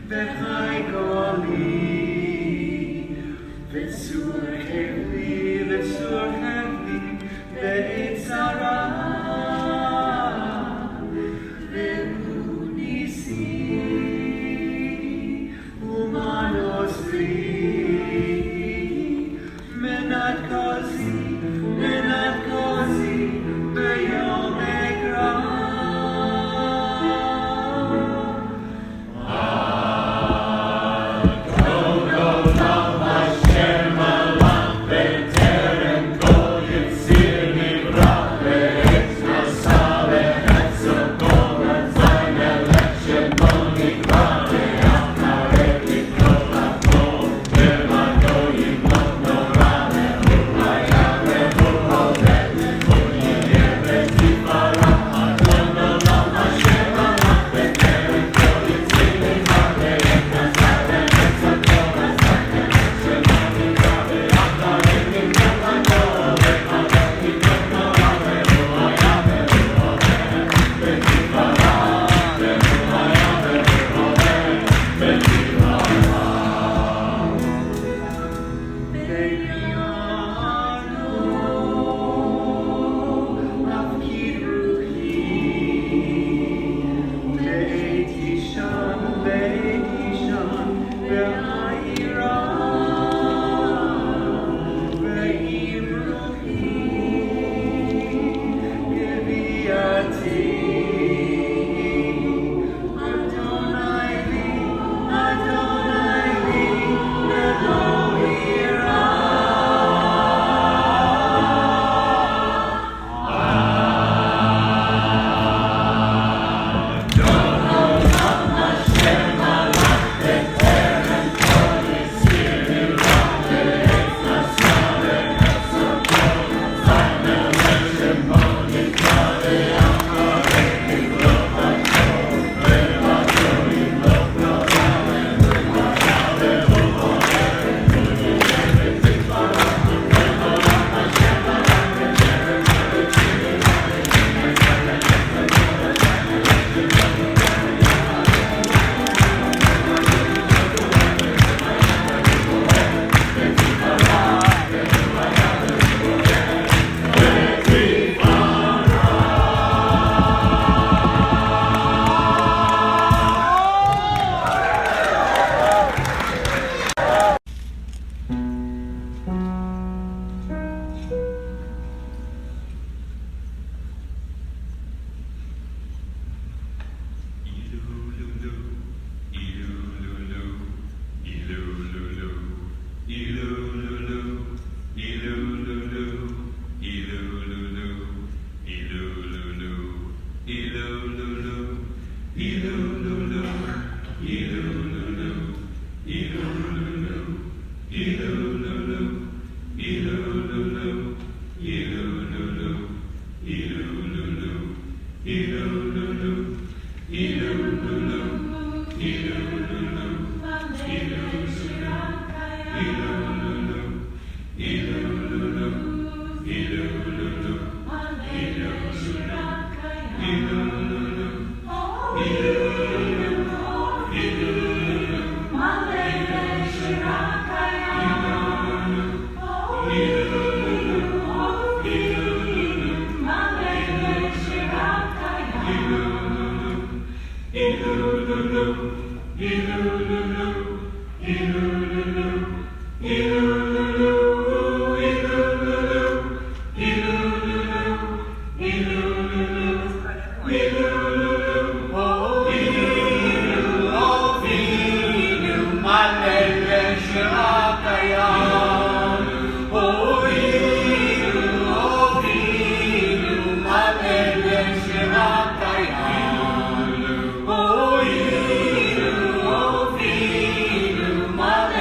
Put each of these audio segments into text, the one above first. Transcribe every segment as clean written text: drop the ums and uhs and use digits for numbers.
וחי גולי, וצור חבלי, וצור חבלי, ויצרה, והוא ניסי, ומה נוסרי, מנת כוסי, ביום אקרא. Mother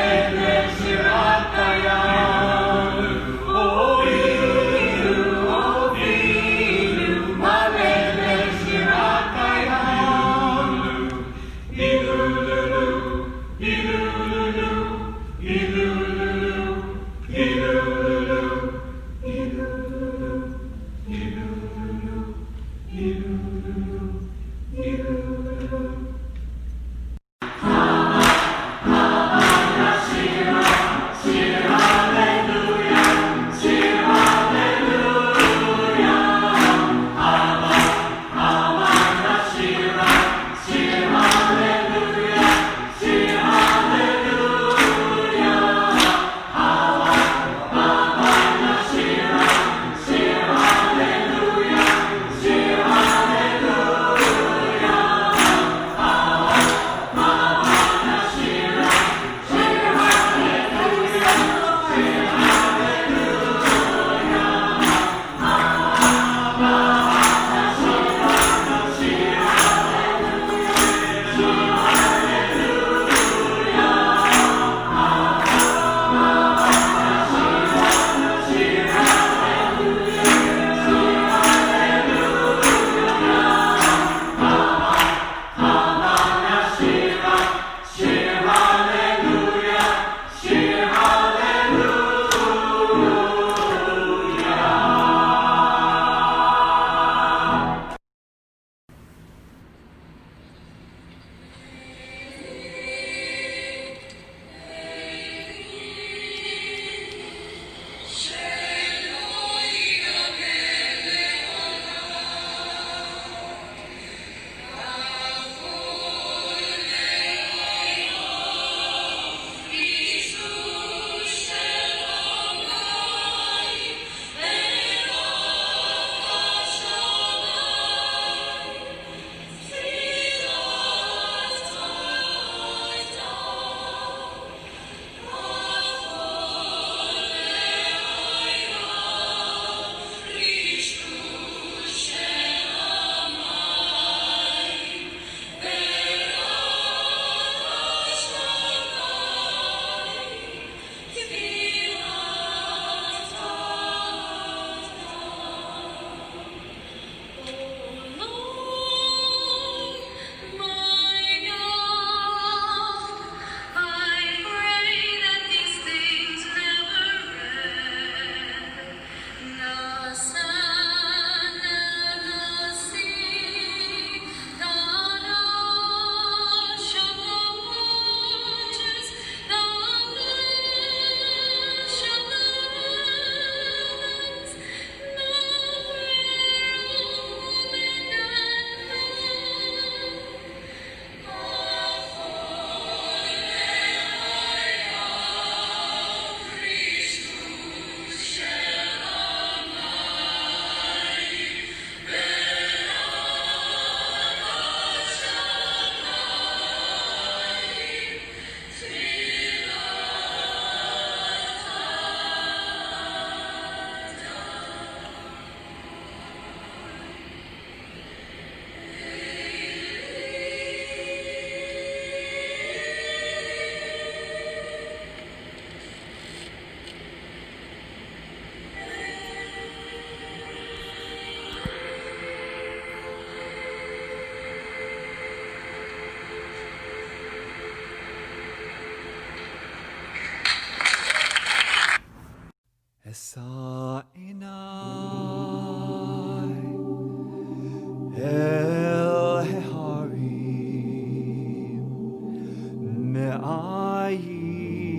me'ayin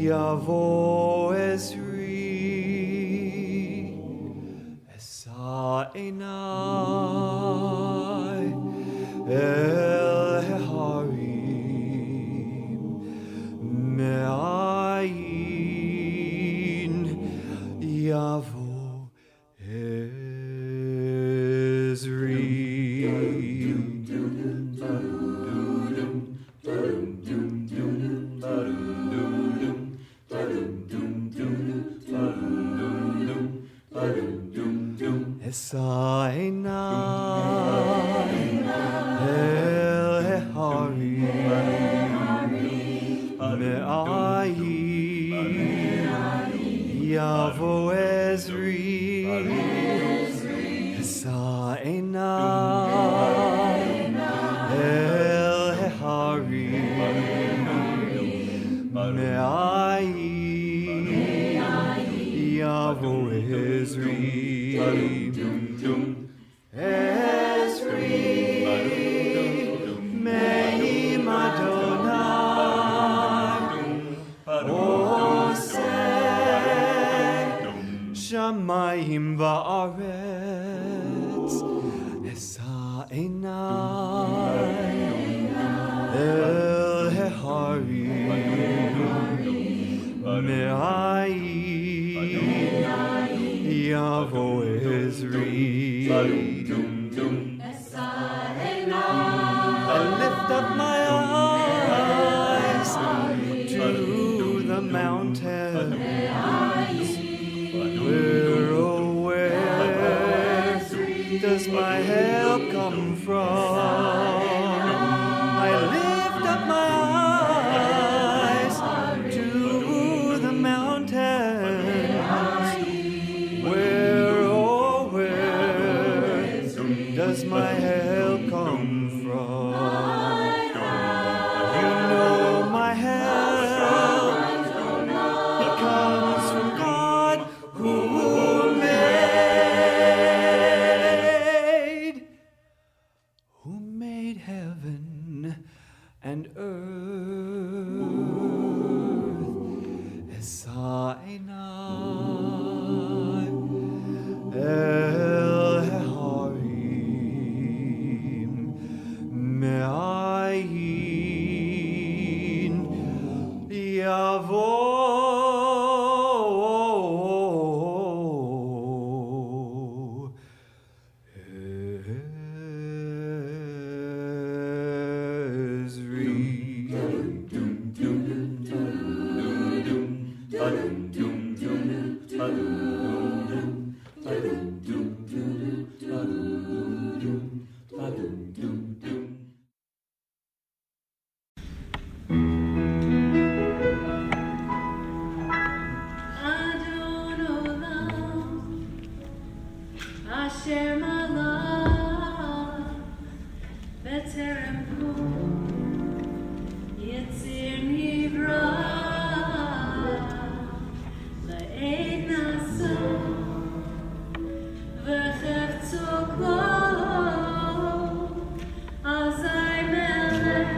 yavo Ezri Esa enai el heharim me'ayin yavo Ezri. Esa enai el heharim me'ayin yavo Ezri Esa enai el heharim me'ayin yavo Ezri Ezri Me'im Adonai Oseh Shamayim va'aretz Esa enai el heharim me'ayin yavo Ezri. I lift up my eyes to the mountain. Where does my help come from? I lift up my eyes to the mountains. Where does my help come from? You know my help. It comes from God who made heaven and earth. Esa enai el heharim me'ayin yavo Adon olam, asher malach, b'terem kol, yitzir nivra, la'ed nasa, v'chefzo kol, azay melech,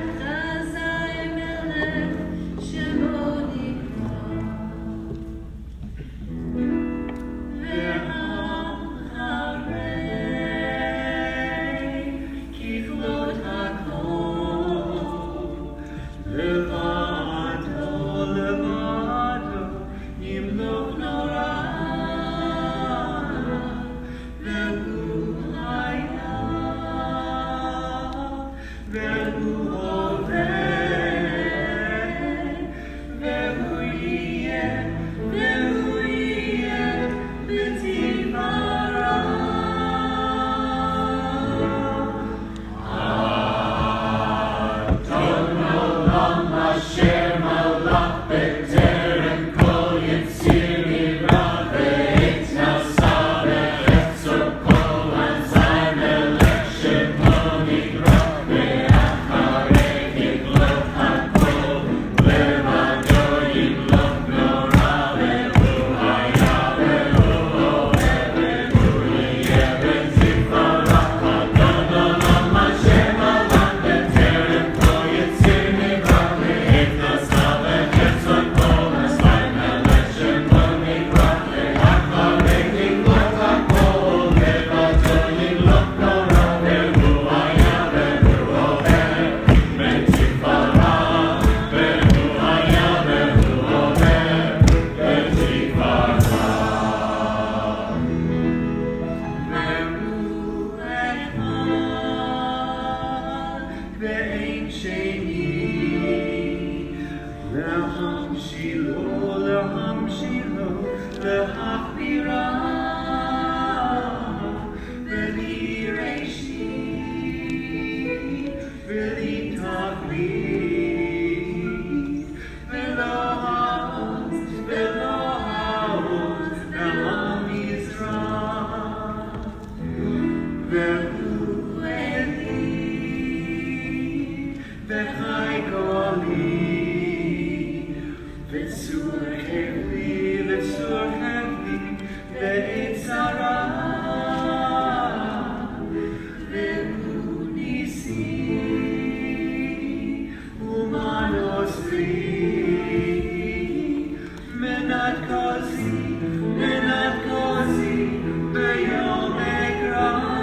shemo nikra. Kiflot hakol ואין שני. להמשילו, להמשילו, להכבירה, ולראשית, ולתכלית, ולא העוז, ולא העוז, והמזרח. והוא אלי, וחי גולי, וצור כבלי, וצור כבלי, ועת צרה, והוא ניסי, ומנוסרי, מנת כוזי, ביום אקרא.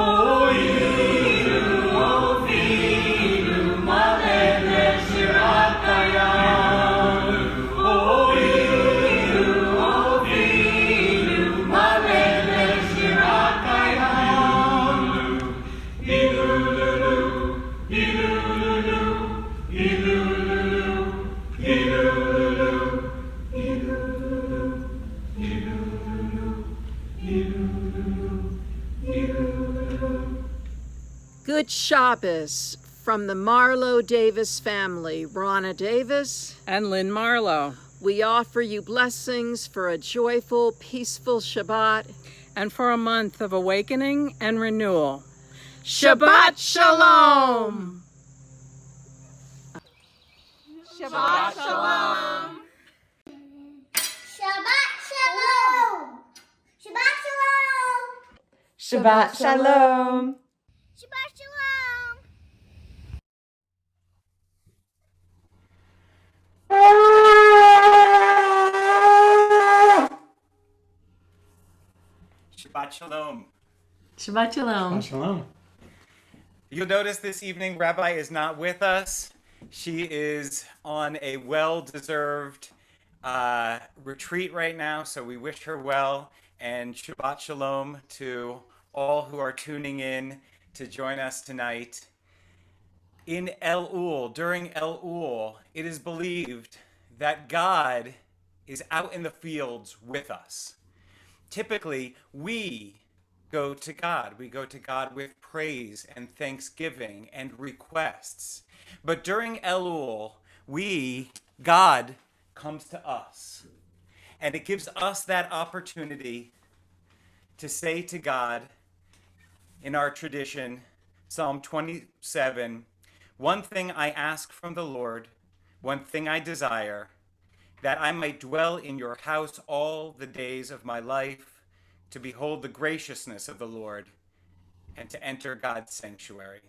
Oh, Tonight's Shabbos from the Marlowe Davis family, Ronna Davis and Lynn Marlowe. We offer you blessings for a joyful, peaceful Shabbat and for a month of awakening and renewal. Shabbat Shalom! Shabbat Shalom! Shabbat Shalom! Shabbat Shalom! Shabbat Shalom! Shabbat Shalom! Shabbat Shalom. Shabbat Shalom. Shalom. You'll notice this evening Rabbi is not with us. She is on a well-deserved retreat right now, so we wish her well, and Shabbat Shalom to all who are tuning in to join us tonight. In Elul, during Elul, it is believed that God is out in the fields with us. Typically, we go to God. We go to God with praise and thanksgiving and requests. But during Elul, God comes to us. And it gives us that opportunity to say to God, in our tradition, Psalm 27, one thing I ask from the Lord, one thing I desire, that I might dwell in your house all the days of my life, to behold the graciousness of the Lord, and to enter God's sanctuary.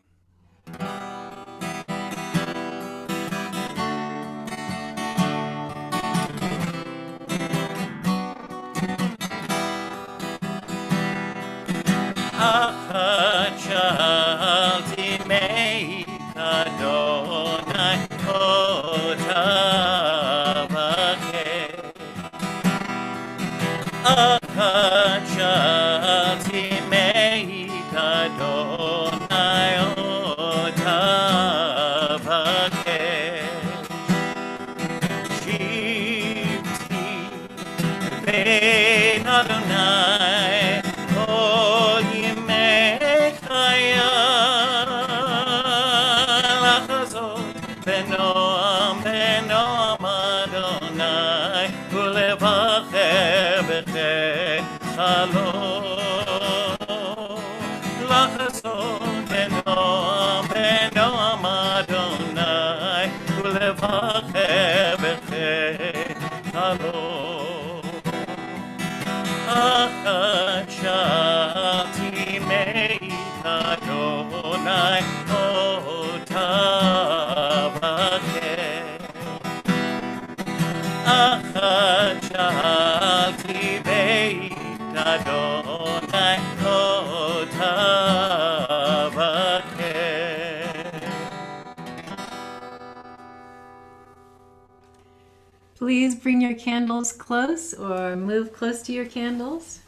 Please bring your candles close or move close to your candles.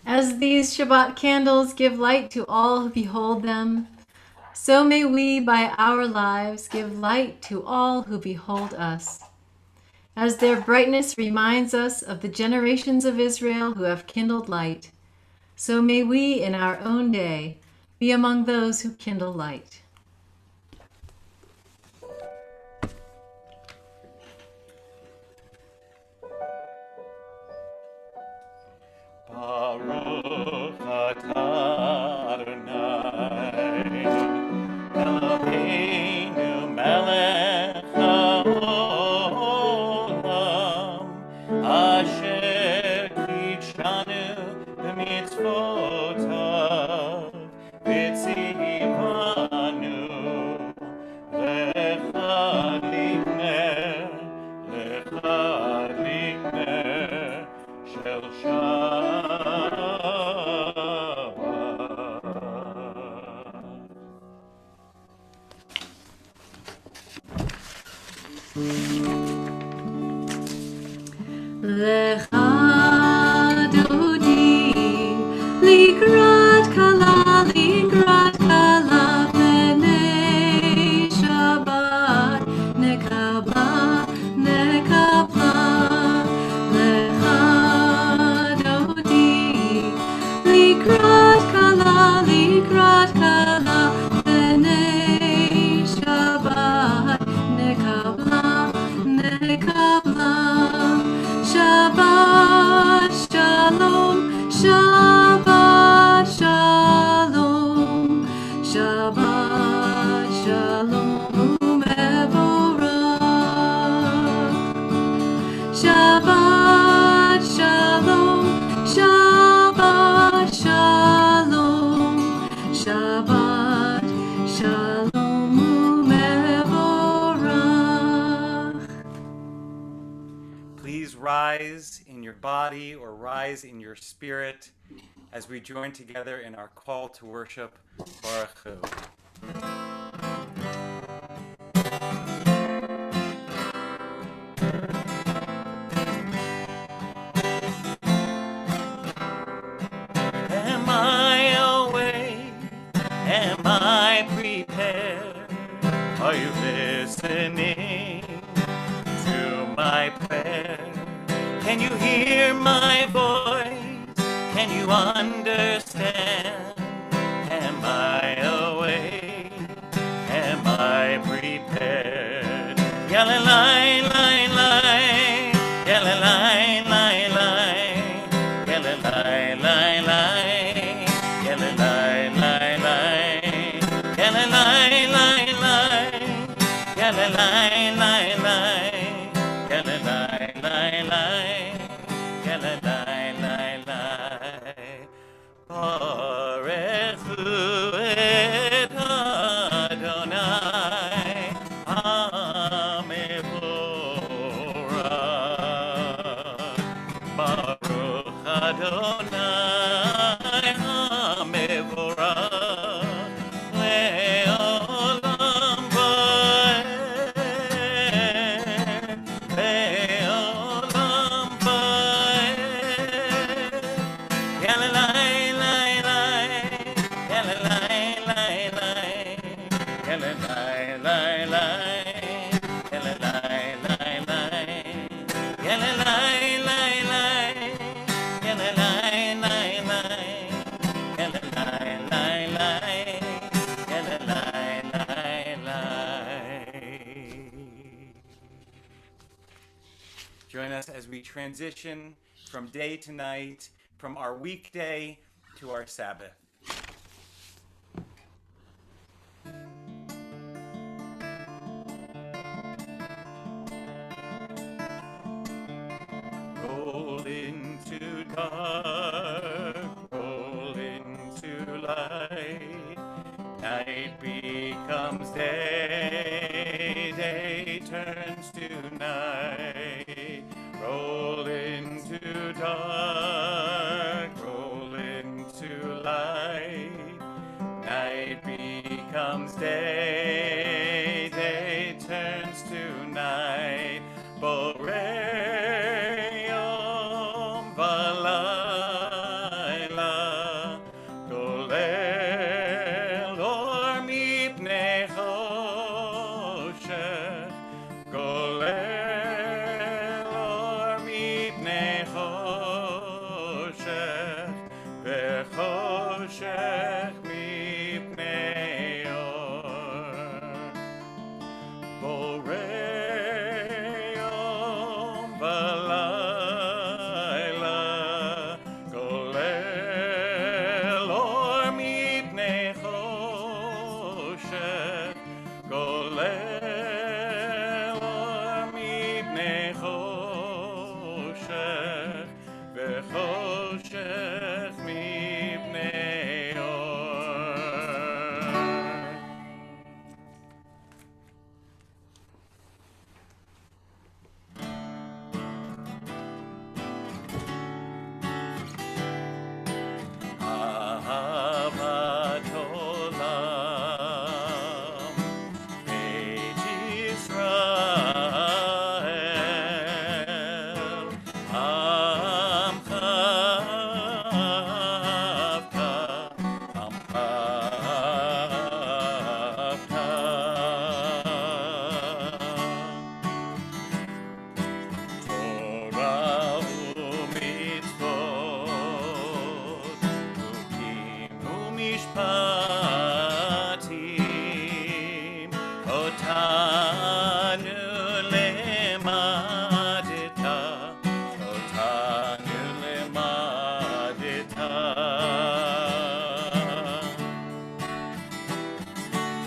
As these Shabbat candles give light to all who behold them, so may we by our lives give light to all who behold us. As their brightness reminds us of the generations of Israel who have kindled light, so may we in our own day be among those who kindle light. Baruch atah Adonai, Eloheinu melech haolam, asher kitshanu b'mitzvotav, v'tzivanu lecha likneh shel Lecha dodi likrat kala b'nei Shabbat nekabla Lecha dodi likrat kala Shalom u'mevorach. Shabbat Shalom, Shabbat Shalom, Shabbat Shalom u'mevorach. Please rise in your body or rise in your spirit as we join together in our call to worship. Baruch Hu. Am I awake? Am I prepared? Are you listening to my prayer? Can you hear my voice? Can you understand? Am I awake? Am I prepared? Yalla lai lai lai, yalla lai lai lai, yalla lai lai lai, yalla lai lai lai, yalla lai lai lai, yalla lai lai lai, yalla lai lai lai, yalla lai lai lai. Baruch Hu et Adonai HaMevorach. Baruch Adonai HaMevorach le'olam va'ed, le'olam va'ed. Yalla lai lai lai, yalla lai lai lai, yalla lai lai lai, yalla lai lai lai, yalla lai lai lai, yalla lai lai lai, yalla lai lai lai, yalla lai lai lai. Join us as we transition from day to night, from our weekday to our Sabbath. Roll into dark, roll into light. Night becomes day, day turns to night. Roll into dark, roll into light. Night becomes day, day turns to night. Boreyom v'layla, golel or mipnei choshech, golel or mipnei choshech, vechoshech mipnei or.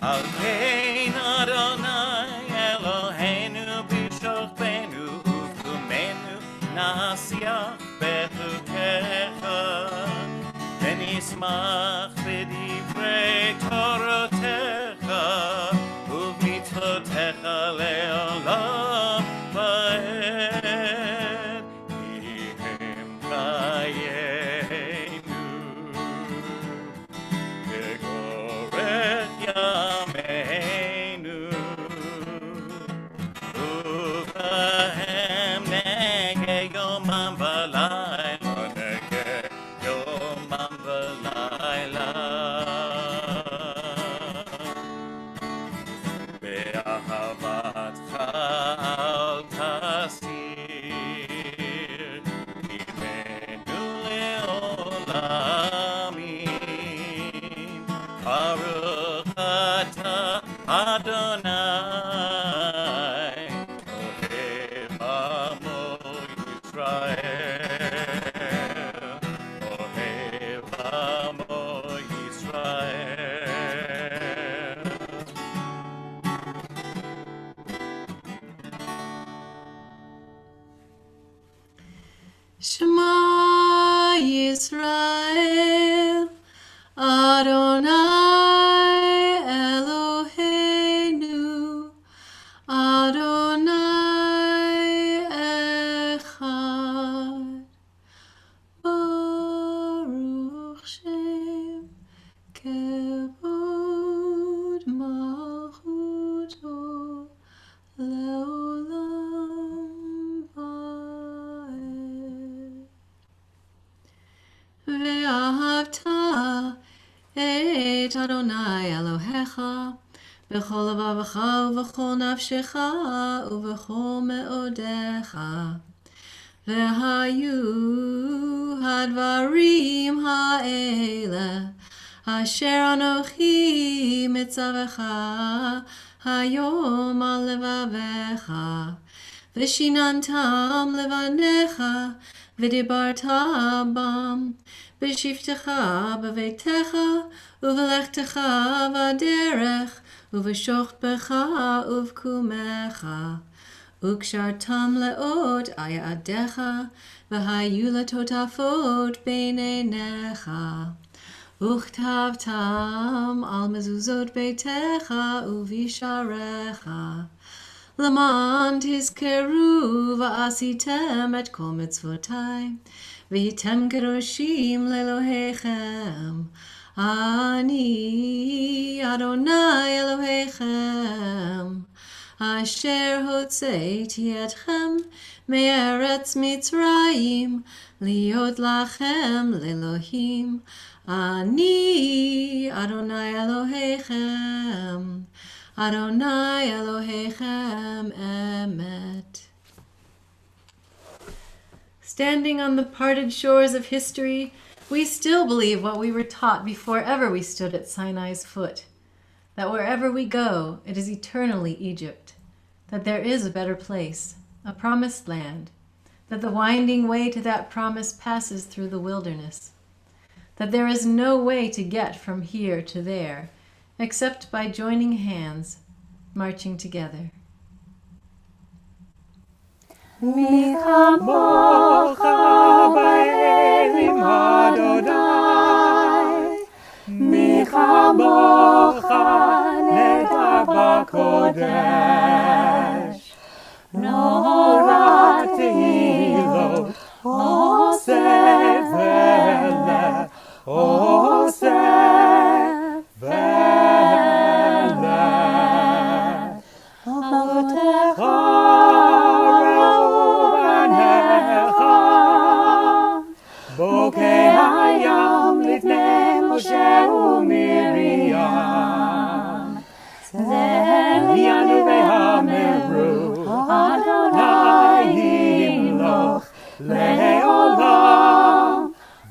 Al kein Adonai Eloheinu b'shochteinu uvkumenu nasiach bechukecha v'nismach b'divrei Torotecha uv'mitzvotecha le'olam va'ed ihem chayenu kegorech yameinu uvahem nege yomam v'layla nege yomam v'layla be'ahavatcha al tasir imenu le'olamim Baruch atah Adonai Ohev amo Yisrael Ohev amo Yisrael Shema Yisrael, Adonai Eloheinu, Adonai Echad. Baruch Shem Kevod Malchuto Leolam Vaed. Ve'ahavta et Adonai Elohecha b'chol levavecha u'v'chol nafshecha u'v'chol me'odecha v'hayu hadvarim ha'ele asher anochi mitzavecha hayom al levavecha v'shinantam levanecha v'dibarta bam b'shivtecha b'veitecha u'v'lechtecha v'aderech u'v'shochbecha u'v'kumecha u'kshartam le'ot ayadecha v'hayu letotafot b'neinecha uchtavtam al mezuzot beitecha u'visharecha L'man tizkeru va'asitem et kol mitzvotai v'hitem kedoshim le'Elohechem Ani Adonai Elohechem Asher hotzeiti etchem me'eretz Mitzrayim liot lachem le'Elohim Ani Adonai Elohechem Adonai Elohechem Emet. Standing on the parted shores of history, we still believe what we were taught before ever we stood at Sinai's foot, that wherever we go, it is eternally Egypt, that there is a better place, a promised land, that the winding way to that promise passes through the wilderness, that there is no way to get from here to there, except by joining hands, marching together. Mocha ba'elim Adonai, Micha mocha netach b'kodesh, Norati lo oseh v'eleh, oseh v'eleh. Avotecha Bokeh hayam lifnei Moshe u'Miriam, Zeyanu ve'hameru Adonai yimloch le'olam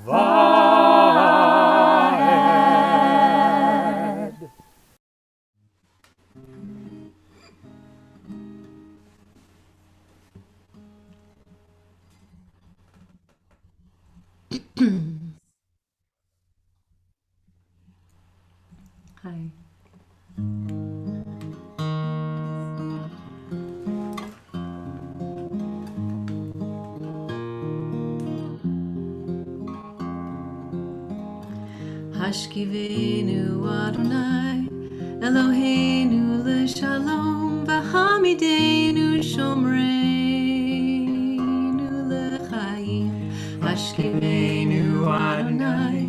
va'ed. Hi. Hashkivenu Adonai, Eloheinu leShalom, v'hamidenu shomreinu lechaim. Hashkivenu Adonai,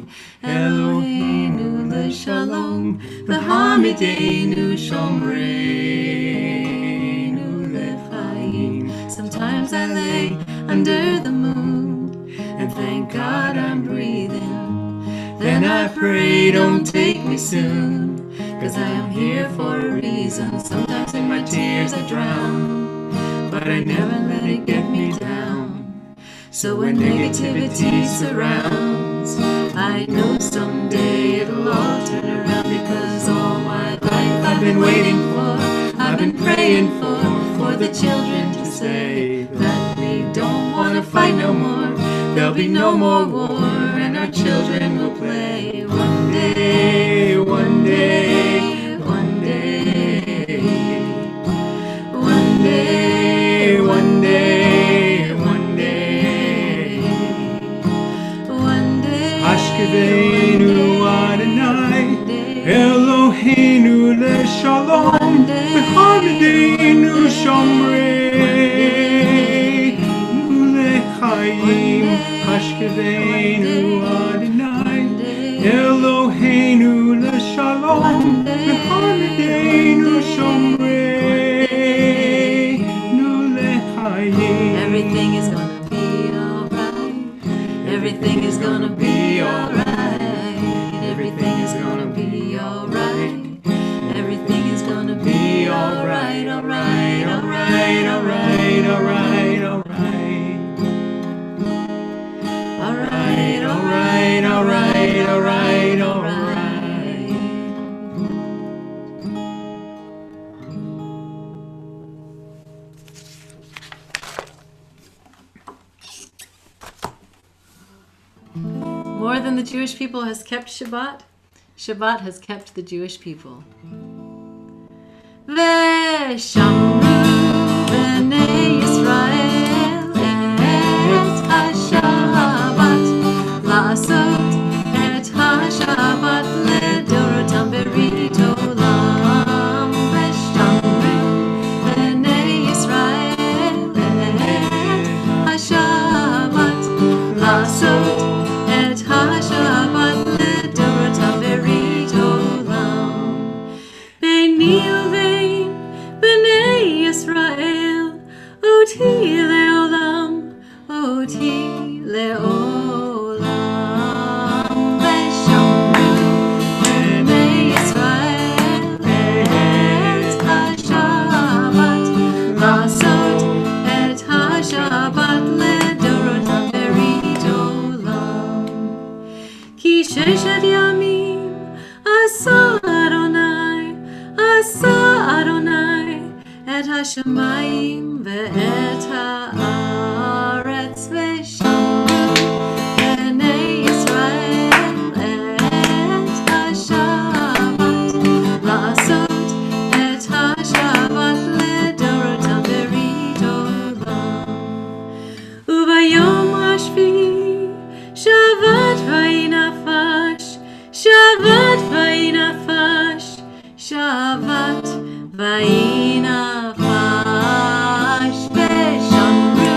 Eloheinu leShalom, v'hamidenu shomreinu lechaim. Sometimes I lay under the moon and thank God I'm breathing. Then I pray, don't take me soon, 'cause I am here for a reason. Sometimes in my tears I drown, but I never let it get me down. So when negativity surrounds, I know someday it'll all turn around, because all my life I've been waiting for, I've been praying for the children to say that we don't want to fight no more. There'll be no more war, and our children will play. One day, one day, one day. One day, one day, one day. One day. Hashkivenu Adonai, Eloheinu leShalom, v'hamidenu shomreinu lechaim. Hashkivenu Adonai, Eloheinu leShalom, v'hamidenu shomreinu lechaim. Everything is gonna be alright. Everything is gonna be alright. Everything is gonna be alright. Everything is gonna be alright, alright, alright, alright, alright, alright. Alright, alright, alright, alright, alright. More than the Jewish people has kept Shabbat, Shabbat has kept the Jewish people. V'shamru b'nei Yisrael et ha-Shabbat, la'asot et ha-Shabbat ledorotam berit olam. V'shamru b'nei Yisrael et ha-Shabbat, la'asot et ha-Shabbat ledorotam berit olam. Beini uvein b'nei Yisrael, oti leolam, oti leolam. V'shamru b'nei Yisrael et ha-Shabbat, la'asot et ha-Shabbat ledorotam berit olam. Ki sheshet yamim asa Adonai et ha-shamayim ve'et ha'aretz. V'shamru b'nei Yisrael et ha-Shabbat, la'asot et ha-Shabbat ledorotam berit olam. Ubayom hashvi'i Shabbat vayinafash, Shabbat vayinafash, Shabbat vayinafash. V'shamru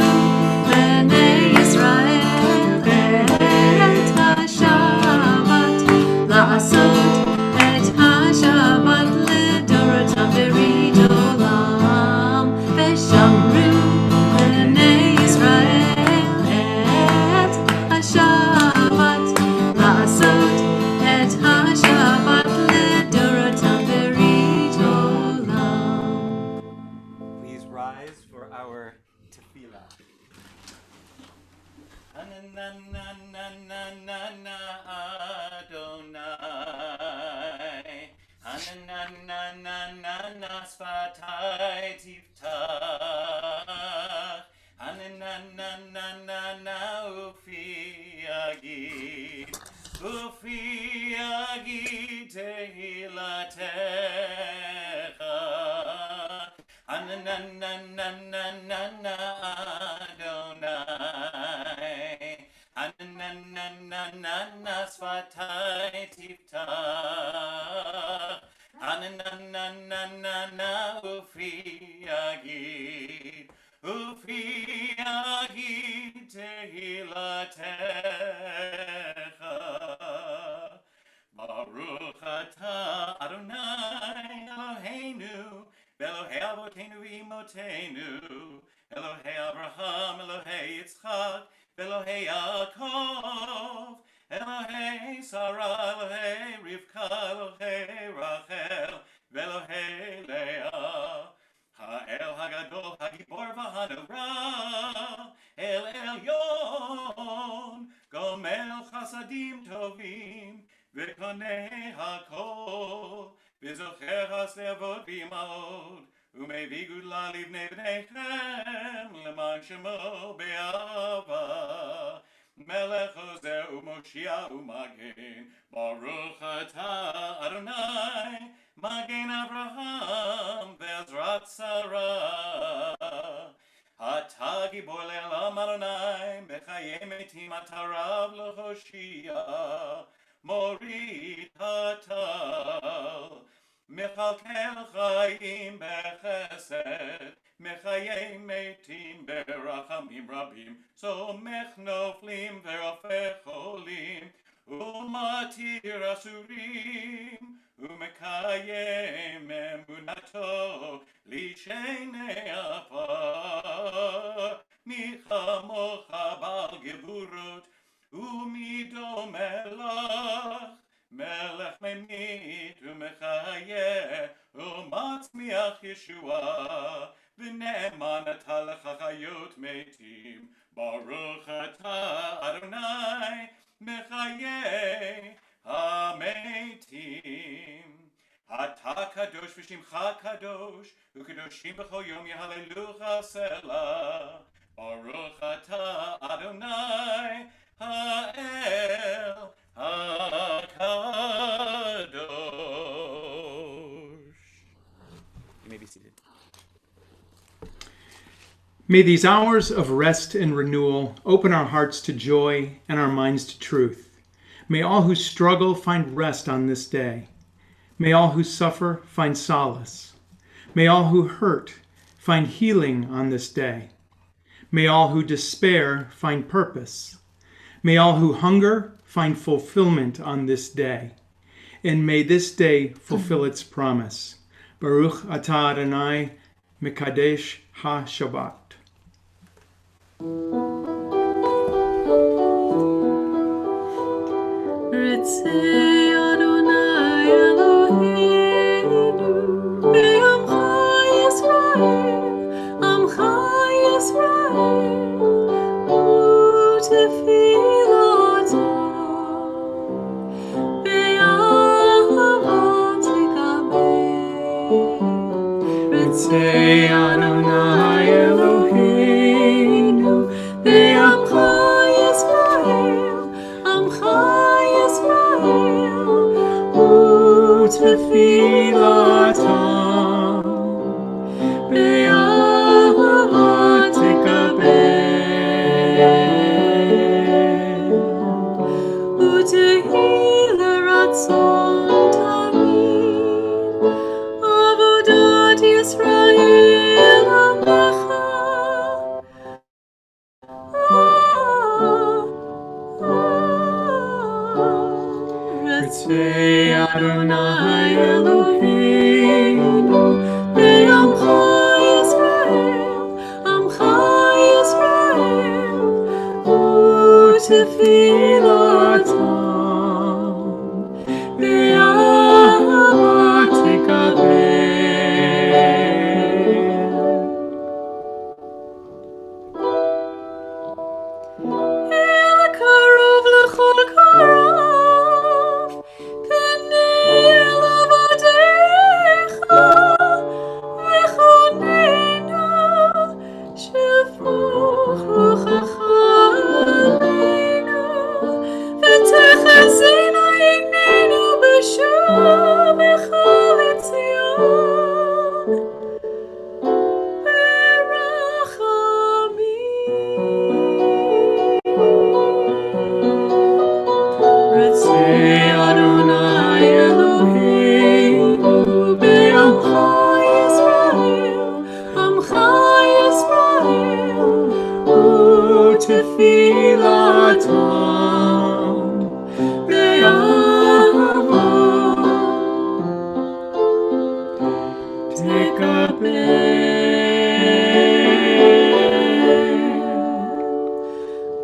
b'nei Yisrael et ha-Shabbat, la'asot et ha-Shabbat ledorotam berit olam. V'shamru b'nei Yisrael et ha-Shabbat, la'asot et ha-Shabbat ledorotam berit olam. Please rise for our tefillah. Hanananananana Adonai. Hananananana Sfatai Tiftach. Hananananana Ufi Agid. Ufi Agid Tehilatecha. Hananananana Adonai. Hananananana Sfatai Tiftach. Hananananana ufi agid tehilatecha. Baruch atah Adonai Eloheinu, Elohei Avotenu v'Imotenu, Elohei Abraham, Elohei Yitzchak, Elohei Yaakov, Elohei Sarah, Elohei Rivka, Elohei Rachel, Elohei Leah. Ha'el Hagadol Hagibor v'Hanora, El Elyon, Gomel Chasadim Tovim, V'konei hakol, v'zocher hasleavot v'imahot, u'mevii gudla livnei bneichem, leman shemo be'ava. Melech Ozer u'Moshiach u'Magen, Baruch atah Adonai, Magen Avraham ve'ezrat Sarah. Atah gibor le'olam Adonai, b'chayei metim atah rav l'Hoshia. Morit hatal, mechalkel chayim bechesed, mechayei metim berachamim rabim, somech noflim verofech olim, umatir asurim, umekayem emunato, lishenei afar, michamocha bal geburot, Umido melach, melech memit umechayeh, umatzmiach Yeshua, v'ne'eman atah l'chachayot metim, Baruch atah Adonai, mechayeh hametim. Atah kadosh v'shimcha kadosh, u'kadoshim b'chol yom yehalelucha selah. Baruch atah Adonai, Ha'el HaKadosh. You may be seated. May these hours of rest and renewal open our hearts to joy and our minds to truth. May all who struggle find rest on this day. May all who suffer find solace. May all who hurt find healing on this day. May all who despair find purpose. May all who hunger find fulfillment on this day. And may this day fulfill its promise. Baruch atah Adonai Mekadesh ha-Shabbat. Ritzei Adonai Eloheinu, be'amcha Yisrael, amcha Yisrael, u'tefilata, be'ahava tikabel. Ritzei Adonai Eloheinu, be'amcha Yisrael, amcha Yisrael, u'tefilata, be'ahava tikabel. U'tehi l'ratzon tamid, avodat Yisrael amecha.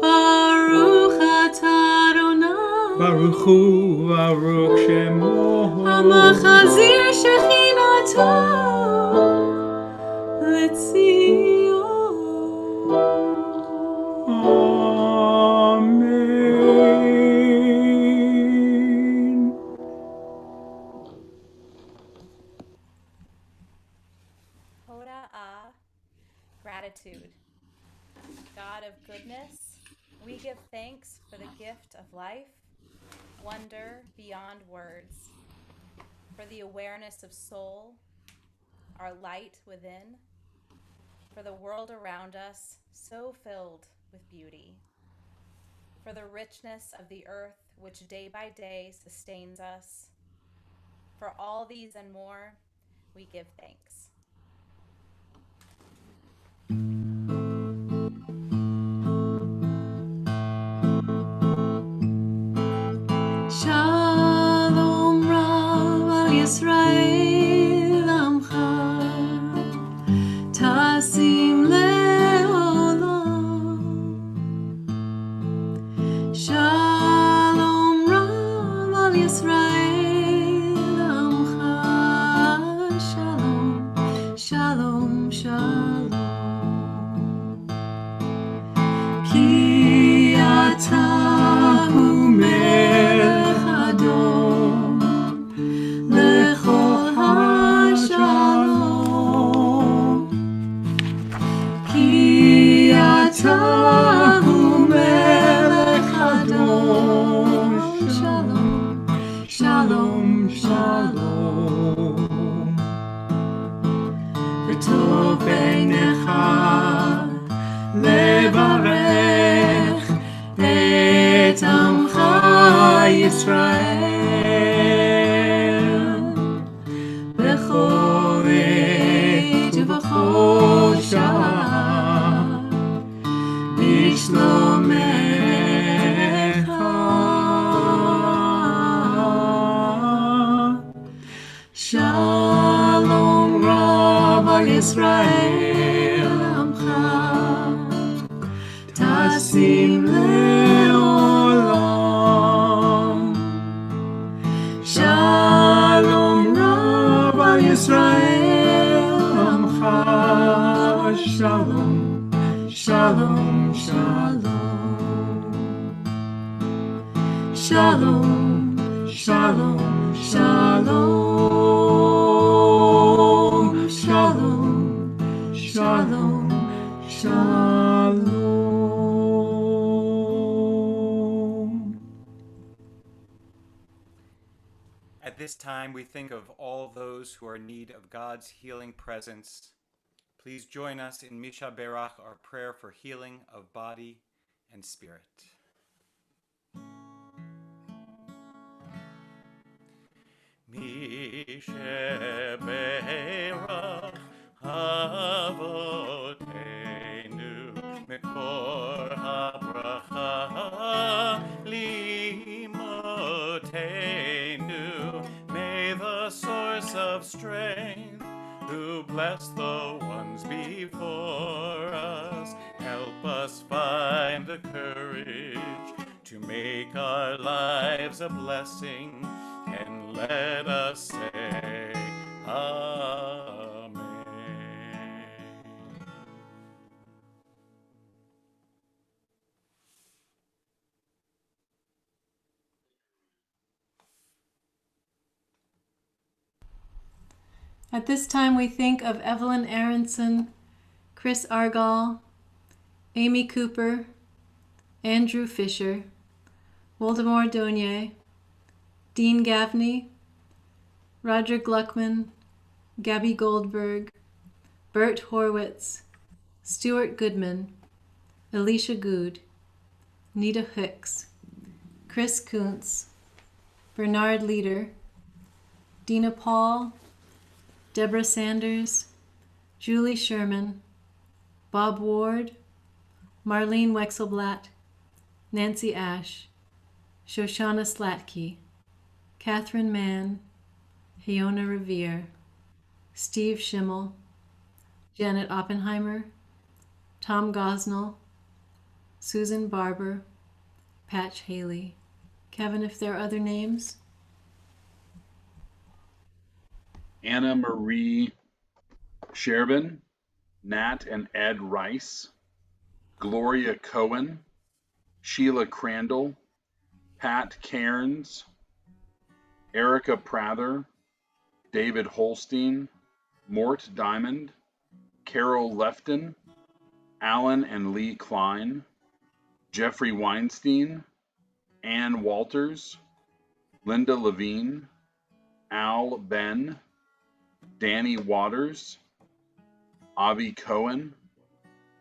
Baruch atah Adonai, Baruch Hu, Baruch Shemo. המחזיר שכינתו לציון. Amen. Hoda'ah, gratitude. God of goodness, we give thanks for the gift of life, wonder beyond words, for the awareness of soul, our light within, for the world around us so filled with beauty, for the richness of the earth which day by day sustains us. For all these and more, we give thanks. Shalom Rav al Yisrael Amcha, Tasim le'olam. Shalom Rav al Yisrael Amcha, Shalom, Shalom, Shalom. Ki atah hu melech adom, lechol hashalom. Ki atah hu melech adom, shalom, shalom, shalom. V'tov beinecha levarech et amcha Yisrael bechol עת ובכל שעה בשלומך. Shalom Rav al Yisrael Amcha, Tasim le'olam. Shalom Rav al Yisrael Amcha, Shalom, Shalom, Shalom. Shalom, Shalom, Shalom. Shalom, Shalom, Shalom. At this time, we think of all those who are in need of God's healing presence. Please join us in Misha Berach, our prayer for healing of body and spirit. Misha Berach Avotenu Mekor HaBracha Limotenu. May the source of strength, who bless the ones before us, help us find the courage to make our lives a blessing, and let us say Amen. At this time, we think of Evelyn Aronson, Chris Argall, Amy Cooper, Andrew Fisher, Waldemar Donier, Dean Gaffney, Roger Gluckman, Gabby Goldberg, Bert Horwitz, Stuart Goodman, Alicia Good, Nita Hicks, Chris Kuntz, Bernard Leader, Dina Paul, Deborah Sanders, Julie Sherman, Bob Ward, Marlene Wexelblatt, Nancy Ash, Shoshana Slatke, Catherine Mann, Hiona Revere, Steve Schimmel, Janet Oppenheimer, Tom Gosnell, Susan Barber, Patch Haley. Kevin, if there are other names? Anna Marie Sherbin, Nat and Ed Rice, Gloria Cohen, Sheila Crandall, Pat Cairns, Erica Prather, David Holstein, Mort Diamond, Carol Lefton, Alan and Lee Klein, Jeffrey Weinstein, Ann Walters, Linda Levine, Al Ben, Danny Waters, Avi Cohen,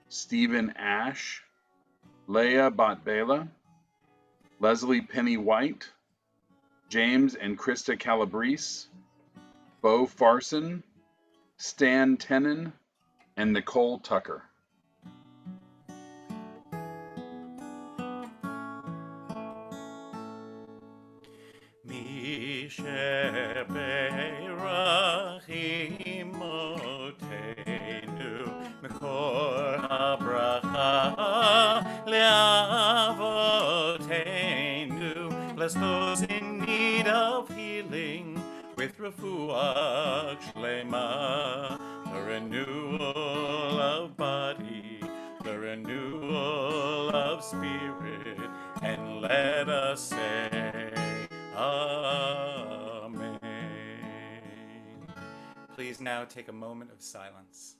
Stephen Ash, Leah Botbela, Leslie Penny White, James and Krista Calabrese, Bo Farson, Stan Tenen, and Nicole Tucker. Mi sheberachim otenu mekor habracha leavotenu. Bless those in need of healing with refuah shlema, the renewal of body, the renewal of spirit, and let us say Amen. Please now take a moment of silence.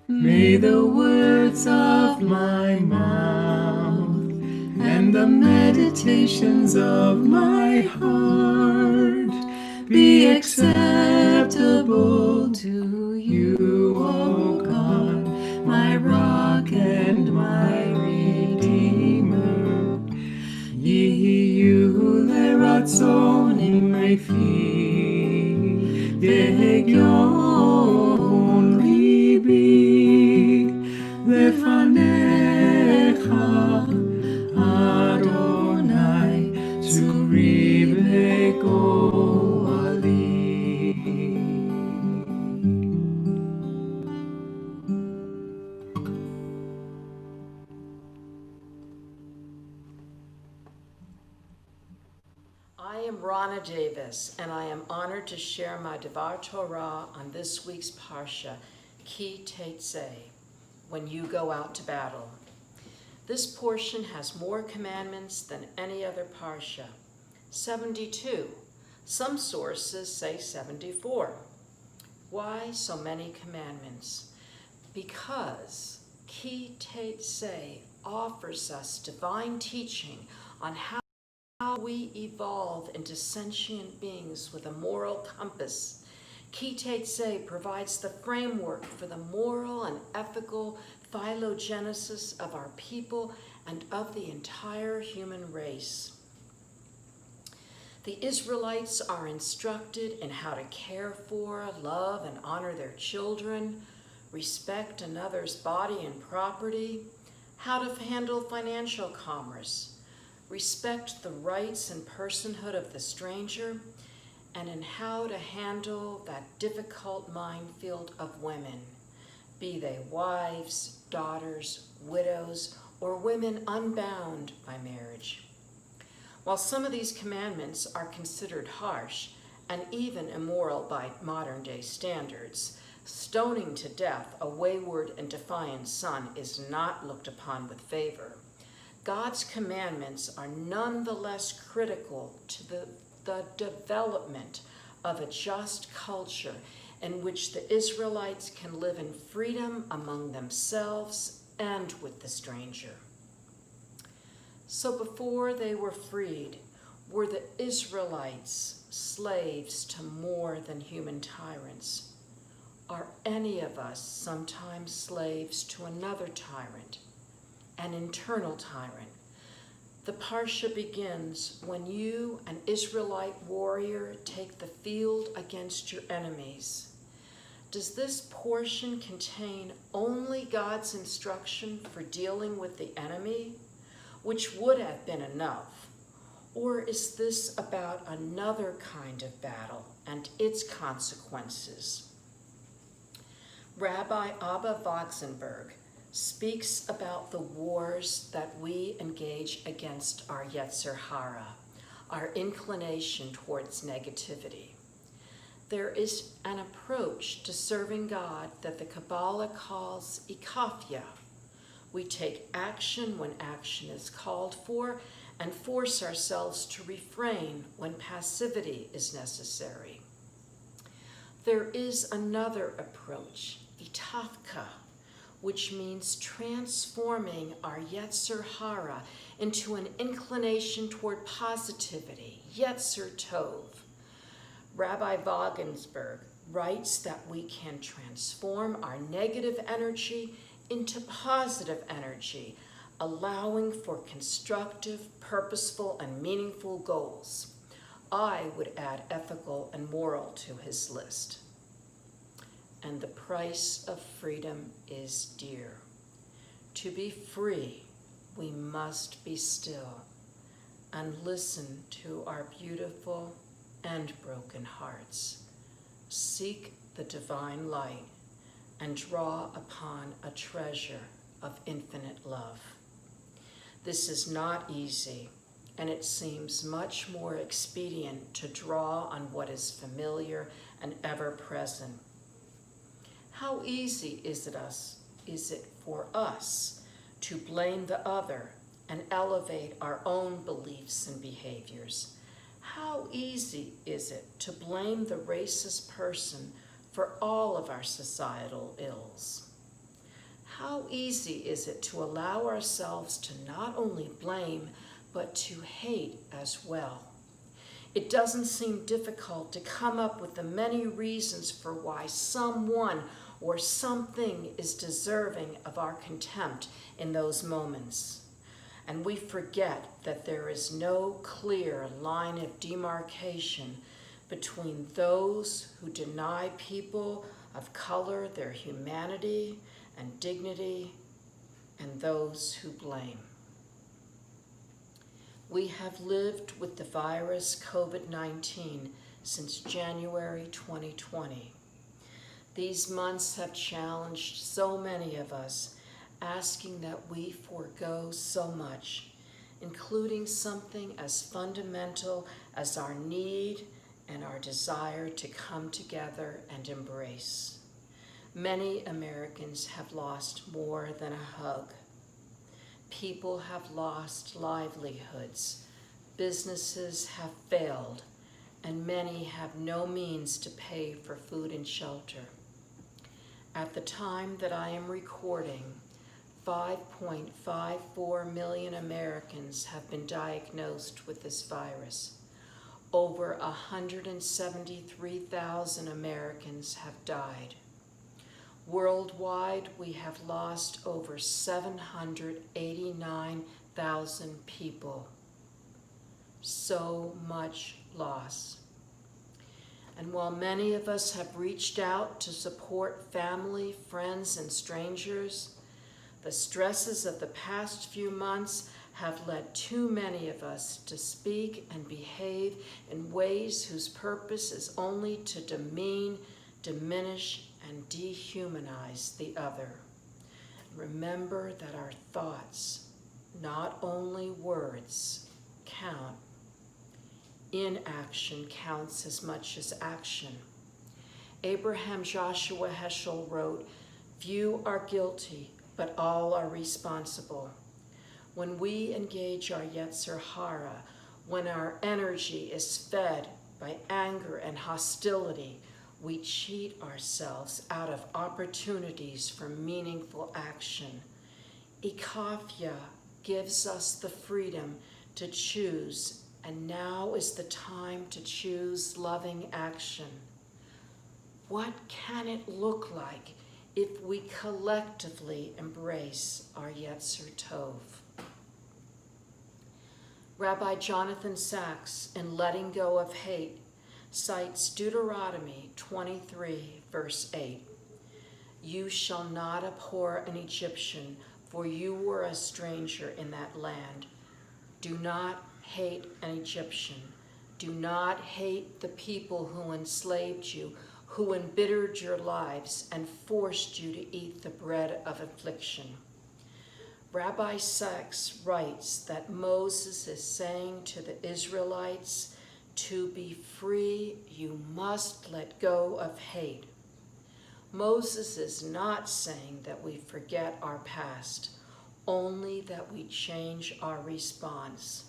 May the words of my mouth and the meditations of my heart be acceptable to you, O God, my rock and my redeemer. Yehu leratzonim refi v'hegyon libi lefanecha Adonai tzuri v'goali. I am Rana Davis, and I am honored to share my Devar Torah on this week's Parsha, Ki Teitzei, when you go out to battle. This portion has more commandments than any other Parsha, 72. Some sources say 74. Why so many commandments? Because Ki Teitzei offers us divine teaching on how we evolve into sentient beings with a moral compass. Ki Teitzei provides the framework for the moral and ethical phylogenesis of our people and of the entire human race. The Israelites are instructed in how to care for, love, and honor their children, respect another's body and property, how to handle financial commerce, respect the rights and personhood of the stranger, and in how to handle that difficult minefield of women, be they wives, daughters, widows, or women unbound by marriage. While some of these commandments are considered harsh and even immoral by modern-day standards, stoning to death a wayward and defiant son is not looked upon with favor. God's commandments are nonetheless critical to the development of a just culture in which the Israelites can live in freedom among themselves and with the stranger. So before they were freed, were the Israelites slaves to more than human tyrants? Are any of us sometimes slaves to another tyrant, an internal tyrant? The Parsha begins when you, an Israelite warrior, take the field against your enemies. Does this portion contain only God's instruction for dealing with the enemy, which would have been enough? Or is this about another kind of battle and its consequences? Rabbi Abba Voxenberg speaks about the wars that we engage against our Yetzer Hara, our inclination towards negativity. There is an approach to serving God that the Kabbalah calls ikafia. We take action when action is called for and force ourselves to refrain when passivity is necessary. There is another approach, itafka, which means transforming our Yetzer Hara into an inclination toward positivity, Yetzer Tov. Rabbi Wagensberg writes that we can transform our negative energy into positive energy, allowing for constructive, purposeful, and meaningful goals. I would add ethical and moral to his list. And the price of freedom is dear. To be free, we must be still and listen to our beautiful and broken hearts. Seek the divine light and draw upon a treasure of infinite love. This is not easy, and it seems much more expedient to draw on what is familiar and ever-present. How easy is it for us to blame the other and elevate our own beliefs and behaviors? How easy is it to blame the racist person for all of our societal ills? How easy is it to allow ourselves to not only blame, but to hate as well? It doesn't seem difficult to come up with the many reasons for why someone or something is deserving of our contempt in those moments. And we forget that there is no clear line of demarcation between those who deny people of color their humanity and dignity and those who blame. We have lived with the virus COVID-19 since January 2020. These months have challenged so many of us, asking that we forego so much, including something as fundamental as our need and our desire to come together and embrace. Many Americans have lost more than a hug. People have lost livelihoods, businesses have failed, and many have no means to pay for food and shelter. At the time that I am recording, 5.54 million Americans have been diagnosed with this virus. Over 173,000 Americans have died. Worldwide, we have lost over 789,000 people. So much loss. And while many of us have reached out to support family, friends, and strangers, the stresses of the past few months have led too many of us to speak and behave in ways whose purpose is only to demean, diminish, and dehumanize the other. Remember that our thoughts, not only words, count inaction counts as much as action. Abraham Joshua Heschel wrote, "Few are guilty, but all are responsible." When we engage our Yetzer Hara, when our energy is fed by anger and hostility, we cheat ourselves out of opportunities for meaningful action. Ikafya gives us the freedom to choose, and now is the time to choose loving action. What can it look like if we collectively embrace our Yetzer Tov? Rabbi Jonathan Sachs, in Letting Go of Hate, cites Deuteronomy 23, verse 8. "You shall not abhor an Egyptian, for you were a stranger in that land. Do not hate an Egyptian. Do not hate the people who enslaved you, who embittered your lives and forced you to eat the bread of affliction." Rabbi Sachs writes that Moses is saying to the Israelites, to be free, you must let go of hate. Moses is not saying that we forget our past, only that we change our response.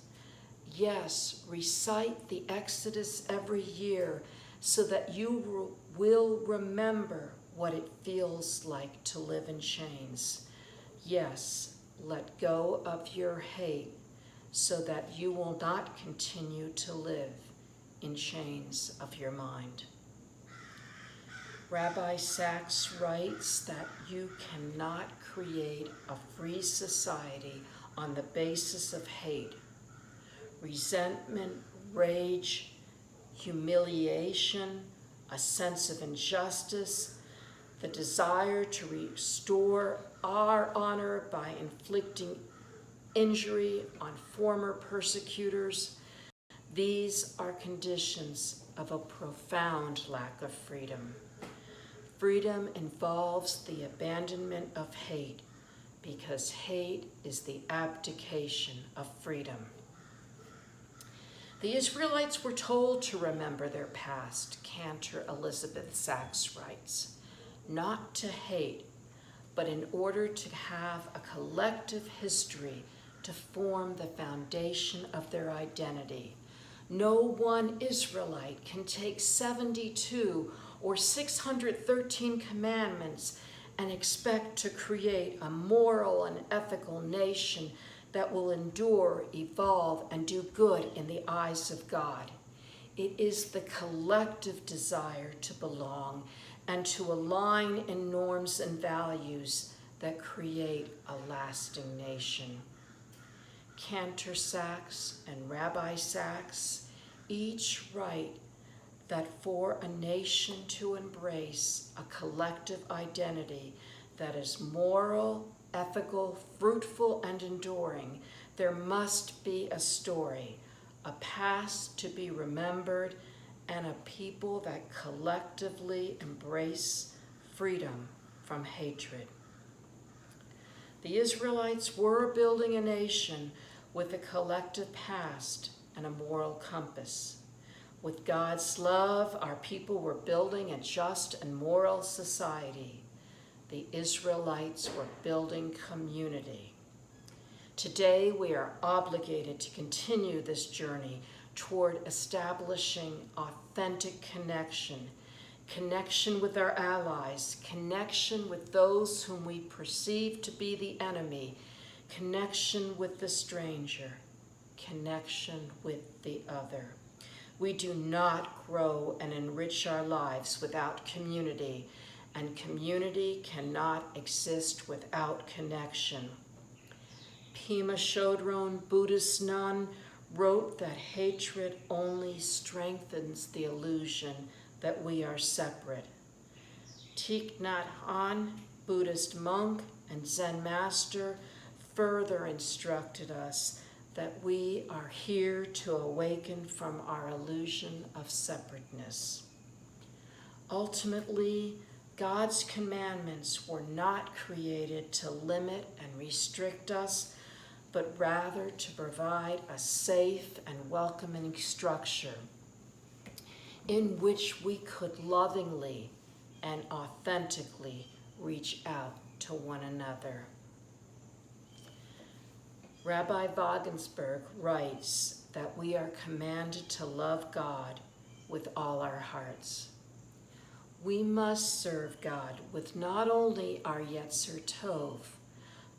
Yes, recite the Exodus every year so that you will remember what it feels like to live in chains. Yes, let go of your hate so that you will not continue to live in chains of your mind. Rabbi Sachs writes that you cannot create a free society on the basis of hate. Resentment, rage, humiliation, a sense of injustice, the desire to restore our honor by inflicting injury on former persecutors, these are conditions of a profound lack of freedom. Freedom involves the abandonment of hate, because hate is the abdication of freedom. The Israelites were told to remember their past, Cantor Elizabeth Sachs writes, not to hate, but in order to have a collective history to form the foundation of their identity. No one Israelite can take 72 or 613 commandments and expect to create a moral and ethical nation that will endure, evolve, and do good in the eyes of God. It is the collective desire to belong and to align in norms and values that create a lasting nation. Cantor Sachs and Rabbi Sachs each write that for a nation to embrace a collective identity that is moral, ethical, fruitful, and enduring, there must be a story, a past to be remembered, and a people that collectively embrace freedom from hatred. The Israelites were building a nation with a collective past and a moral compass. With God's love, our people were building a just and moral society. The Israelites were building community. Today, we are obligated to continue this journey toward establishing authentic connection, connection with our allies, connection with those whom we perceive to be the enemy, connection with the stranger, connection with the other. We do not grow and enrich our lives without community, and community cannot exist without connection. Pema Chodron, Buddhist nun, wrote that hatred only strengthens the illusion that we are separate. Thich Nhat Hanh, Buddhist monk and Zen master, further instructed us that we are here to awaken from our illusion of separateness. Ultimately, God's commandments were not created to limit and restrict us, but rather to provide a safe and welcoming structure in which we could lovingly and authentically reach out to one another. Rabbi Wagensberg writes that we are commanded to love God with all our hearts. We must serve God with not only our Yetzer Tov,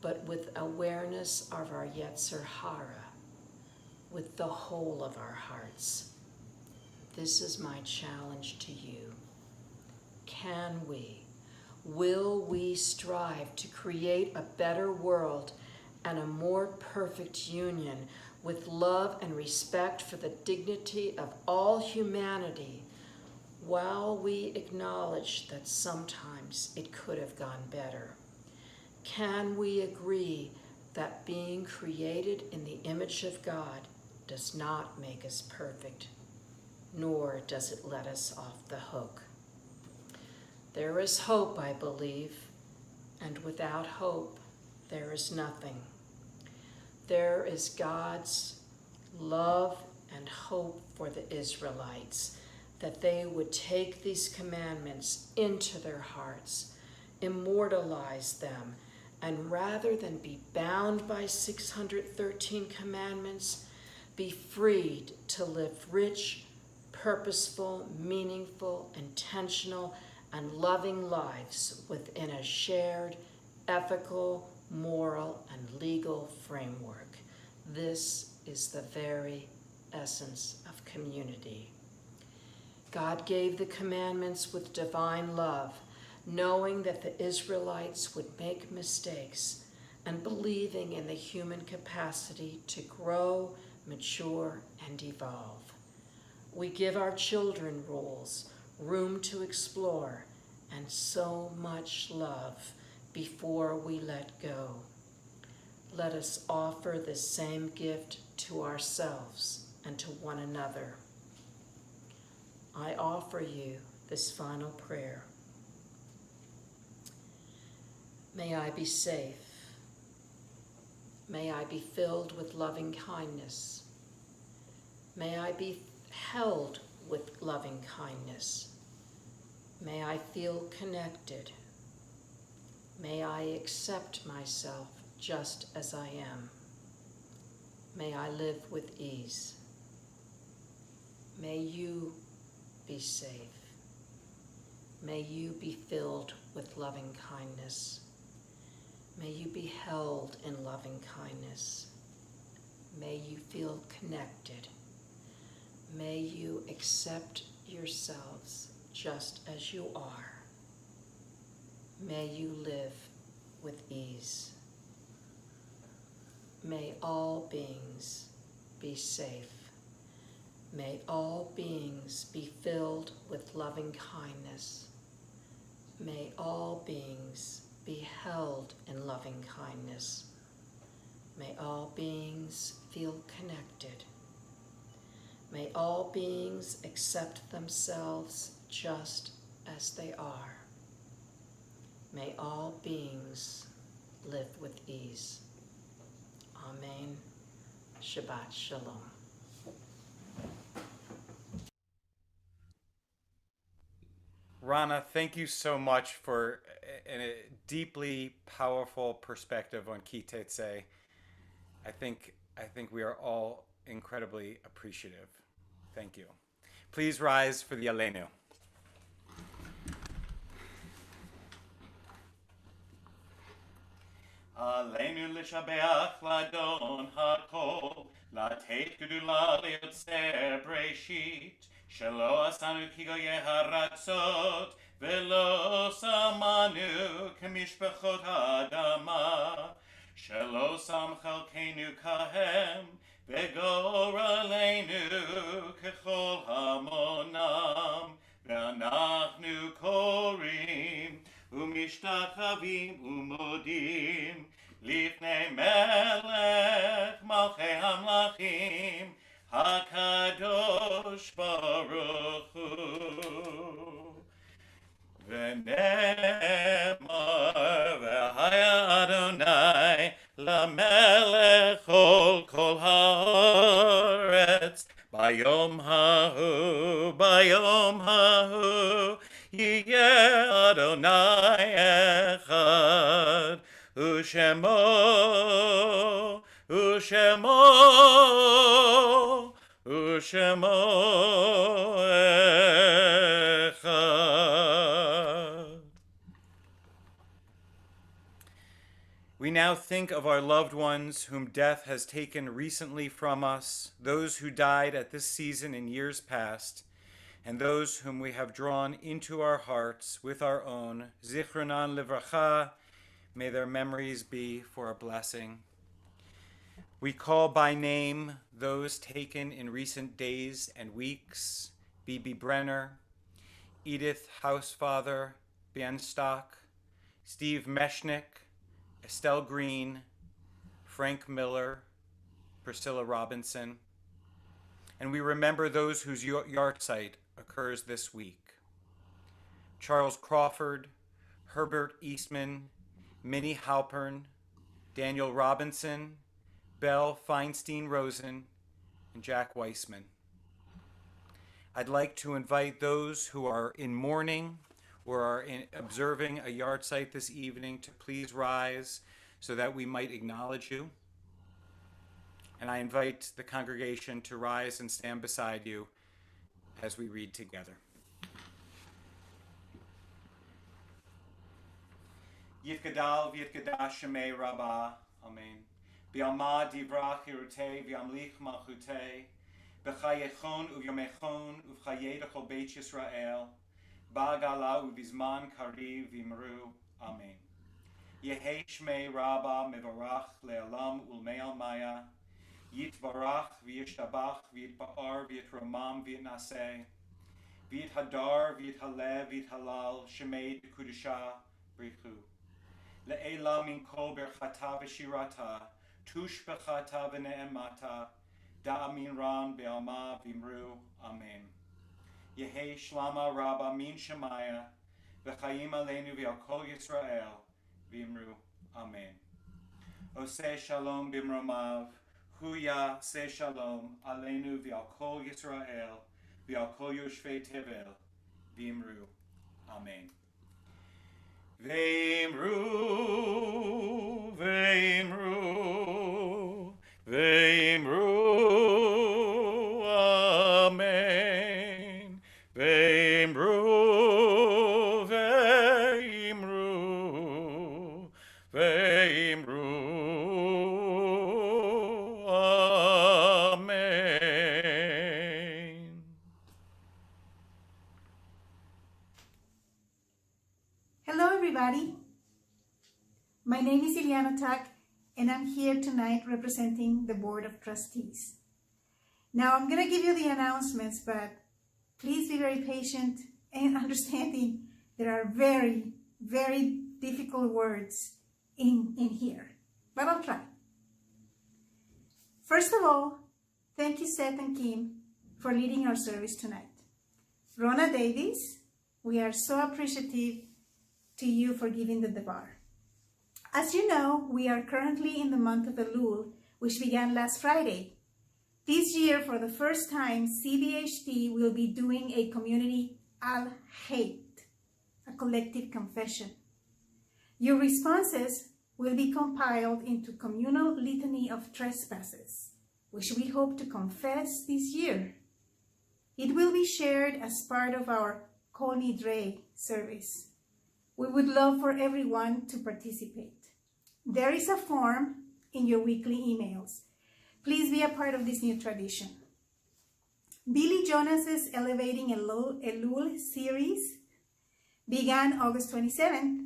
but with awareness of our Yetzer Hara, with the whole of our hearts. This is my challenge to you. Can we, will we strive to create a better world and a more perfect union with love and respect for the dignity of all humanity, while we acknowledge that sometimes it could have gone better? Can we agree that being created in the image of God does not make us perfect, nor does it let us off the hook? There is hope, I believe, and without hope, there is nothing. There is God's love and hope for the Israelites, that they would take these commandments into their hearts, immortalize them, and rather than be bound by 613 commandments, be freed to live rich, purposeful, meaningful, intentional, and loving lives within a shared, ethical, moral, and legal framework. This is the very essence of community. God gave the commandments with divine love, knowing that the Israelites would make mistakes and believing in the human capacity to grow, mature, and evolve. We give our children rules, room to explore, and so much love before we let go. Let us offer the same gift to ourselves and to one another. I offer you this final prayer. May I be safe. May I be filled with loving kindness. May I be held with loving kindness. May I feel connected. May I accept myself just as I am. May I live with ease. May you be safe. May you be filled with loving kindness. May you be held in loving kindness. May you feel connected. May you accept yourselves just as you are. May you live with ease. May all beings be safe. May all beings be filled with loving kindness. May all beings be held in loving kindness. May all beings feel connected. May all beings accept themselves just as they are. May all beings live with ease. Amen. Shabbat Shalom. Rana, thank you so much for a deeply powerful perspective on Ki Tetzei. I think we are all incredibly appreciative. Thank you. Please rise for the Aleinu. Aleinu l'shabeach l'adon hakol, לתת גדולה ליוצר בראשית, שלא עשנו כגויי הרצות, ולא שמנו כמשפחות האדמה, שלא שם חלקנו כהם, וגורלנו ככל המונם, ואנחנו קוראים ומשתחווים ומודים לפני מלך מלכי המלכים, הקדוש ברוך הוא. ונאמר והיה אדוני למלך Bayom hahu yiyeh Adonai echad Ushemo echad. We now think of our loved ones whom death has taken recently from us, those who died at this season in years past, and those whom we have drawn into our hearts with our own. Zichronan livracha, may their memories be for a blessing. We call by name those taken in recent days and weeks: Bibi Brenner, Edith Housefather Bienstock, Steve Meshnick, Estelle Green, Frank Miller, Priscilla Robinson, and we remember those whose yahrzeit occurs this week: Charles Crawford, Herbert Eastman, Minnie Halpern, Daniel Robinson, Belle Feinstein-Rosen, and Jack Weissman. I'd like to invite those who are in mourning or are observing a yahrzeit this evening to please rise so that we might acknowledge you. And I invite the congregation to rise and stand beside you as we read together. Yitgadal v'yitgadash shemei Rabbah, Amen. B'yamad divrach hirutei v'yamlich malchutei, b'chayechon uvyomechon uv'chayei l'chol beit Yisrael, ba'gala uvizman kariv v'imru, Amen. Yehei shmei Rabbah mevarach le'alam ulmei maya, yitvarach v'yishtabach v'yitba'ar v'yitromam v'yitnaseh, v'yithadar v'yithalev v'yithalal shemei d'kudusha brichu. Le'ela min kol berchata v'shirata, tush bechata v'ne'emata, da'amin ran be'alma v'imru, Amen. Yehei shlama rabba min shemaya, v'chayim aleinu v'al kol Yisrael, v'imru, Amen. Oseh shalom b'mromav, huya se shalom, aleinu v'al kol Yisrael, v'al kol yoshvei tevel, v'imru, Amen. Ve'imru, ve'imru, ve'imru, Amen. Ve'imru, ve'imru, ve'imru, Amen. Hello everybody, my name is Ileana Tak and I'm here tonight representing the Board of Trustees. Now I'm going to give you the announcements, but please be very patient and understanding there are very, very difficult words in here, but I'll try. First of all, thank you Seth and Kim for leading our service tonight. Rona Davis, we are so appreciative to you for giving the devar. As you know, we are currently in the month of Elul, which began last Friday. This year, for the first time, CBHT will be doing a community al-hate, a collective confession. Your responses will be compiled into communal litany of trespasses, which we hope to confess this year. It will be shared as part of our Kol Nidrei service. We would love for everyone to participate. There is a form in your weekly emails. Please be a part of this new tradition. Billy Jonas's Elevating Elul series began August 27th.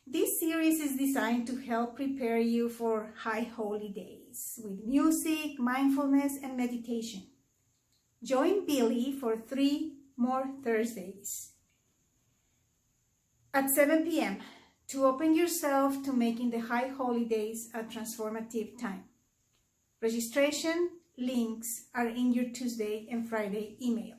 This series is designed to help prepare you for high holy days with music, mindfulness, and meditation. Join Billy for 3 more Thursdays at 7 p.m. to open yourself to making the high holidays a transformative time. Registration links are in your Tuesday and Friday email.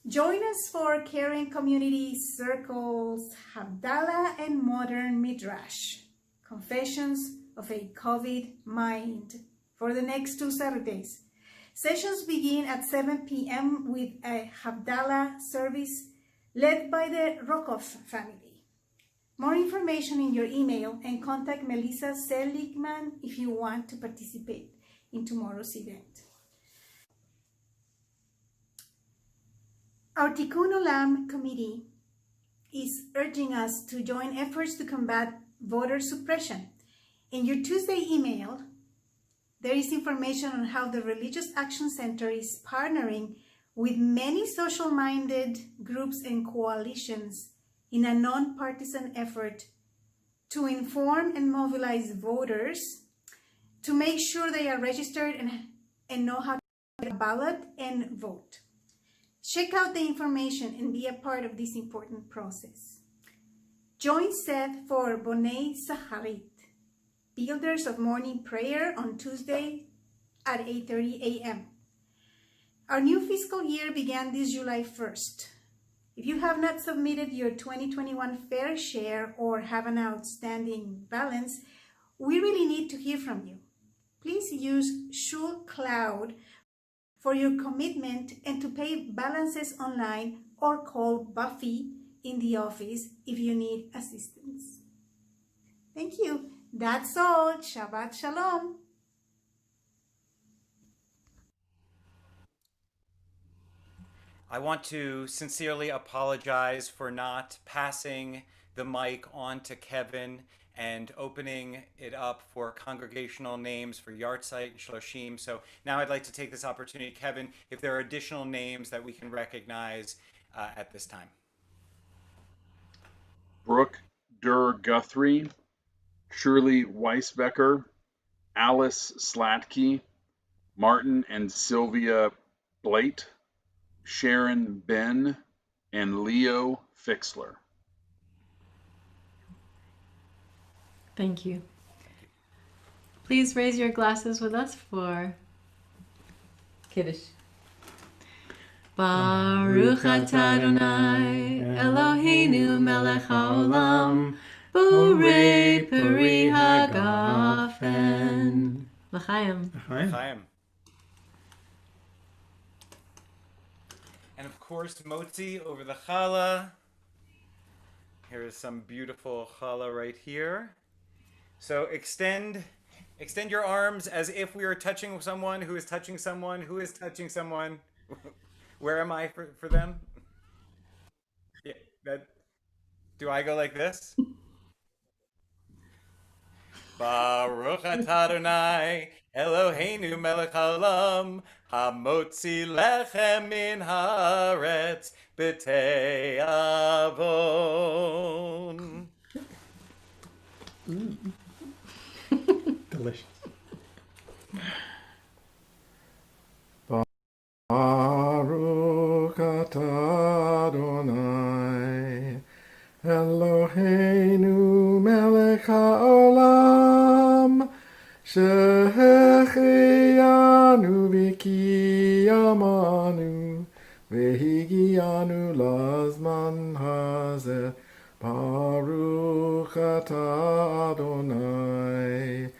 Join us for Caring Community Circles, Havdalah and Modern Midrash, Confessions of a COVID Mind, for the next 2 Saturdays. Sessions begin at 7 p.m. with a Havdalah service led by the Rokov family. More information in your email and contact Melissa Seligman if you want to participate in tomorrow's event. Our Tikkun Olam committee is urging us to join efforts to combat voter suppression. In your Tuesday email, there is information on how the Religious Action Center is partnering with many social-minded groups and coalitions in a non-partisan effort to inform and mobilize voters to make sure they are registered and know how to get a ballot and vote. Check out the information and be a part of this important process. Join Seth for Bonei Saharit, Builders of Morning Prayer, on Tuesday at 8:30 a.m. Our new fiscal year began this July 1st. If you have not submitted your 2021 fair share or have an outstanding balance, we really need to hear from you. Please use Shul Cloud for your commitment and to pay balances online, or call Buffy in the office if you need assistance. Thank you. That's all. Shabbat Shalom. I want to sincerely apologize for not passing the mic on to Kevin and opening it up for congregational names for Yartzeit and Shloshim. So now I'd like to take this opportunity, Kevin, if there are additional names that we can recognize at this time. Brooke Durr Guthrie, Shirley Weisbecker, Alice Slatke, Martin and Sylvia Blate, Sharon Ben, and Leo Fixler. Thank you. Please raise your glasses with us for Kiddush. Baruch atah Adonai Eloheinu melech haolam borei peri hagafen. L'chaim. Chaim. And of course, Motzi over the challah. Here is some beautiful challah right here. So extend your arms as if we are touching someone who is touching someone who is touching someone. Where am I for them? Yeah, do I go like this? Baruch atah Adonai Eloheinu melech haolam hamotzi lechem min haaretz b'tei avon. Delicious. Baruch atah Adonai Eloheinu melech haolam shehecheyanu v'kiyamanu v'higianu lazman hazeh. Baruch atah Adonai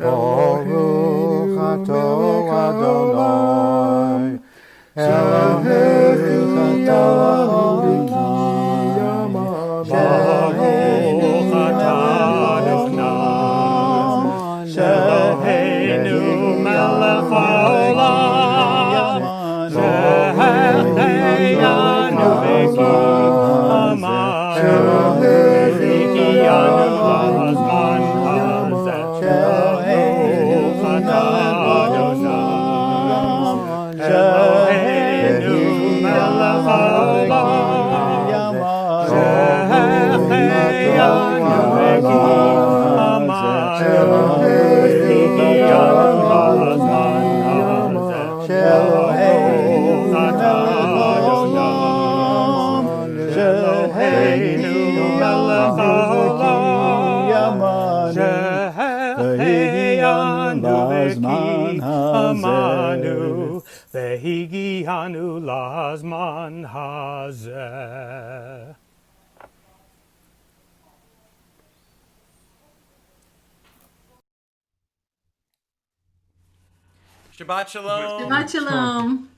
Eloheinu melech haolam Vehigianu lazman hazeh. Shabbat shalom. Shabbat shalom.